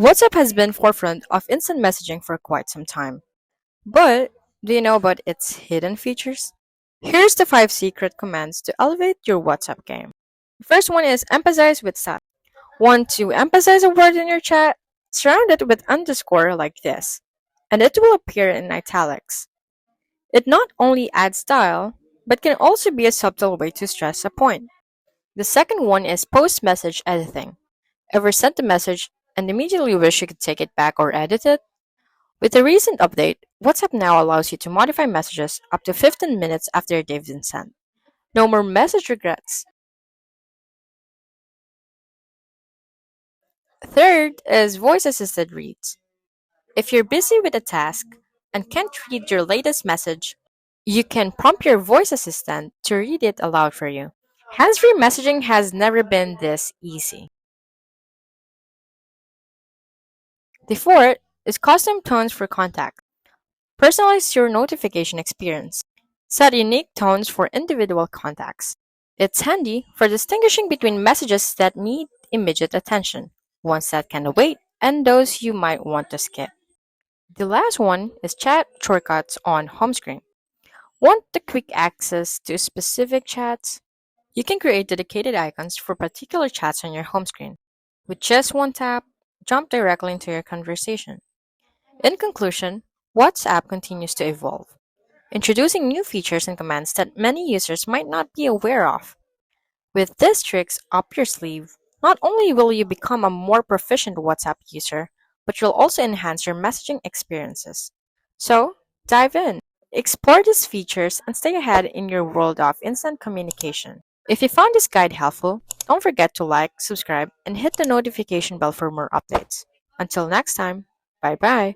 WhatsApp has been forefront of instant messaging for quite some time. But do you know about its hidden features? Here's the 5 secret commands to elevate your WhatsApp game. The first one is emphasize with style. Want to emphasize a word in your chat? Surround it with underscore like this, and it will appear in italics. It not only adds style, but can also be a subtle way to stress a point. The second one is post message editing. Ever sent a message and immediately wish you could take it back or edit it? With the recent update, WhatsApp now allows you to modify messages up to 15 minutes after they've been sent. No more message regrets. Third is voice assisted reads. If you're busy with a task and can't read your latest message, you can prompt your voice assistant to read it aloud for you. Hands free messaging has never been this easy. The fourth is custom tones for contact. Personalize your notification experience. Set unique tones for individual contacts. It's handy for distinguishing between messages that need immediate attention, ones that can wait, and those you might want to skip. The last one is chat shortcuts on home screen. Want the quick access to specific chats? You can create dedicated icons for particular chats on your home screen. With just one tap, jump directly into your conversation. In conclusion, WhatsApp continues to evolve, introducing new features and commands that many users might not be aware of. With these tricks up your sleeve, not only will you become a more proficient WhatsApp user, but you'll also enhance your messaging experiences. So, dive in, explore these features, and stay ahead in your world of instant communication. If you found this guide helpful, don't forget to like, subscribe, and hit the notification bell for more updates. Until next time, bye bye.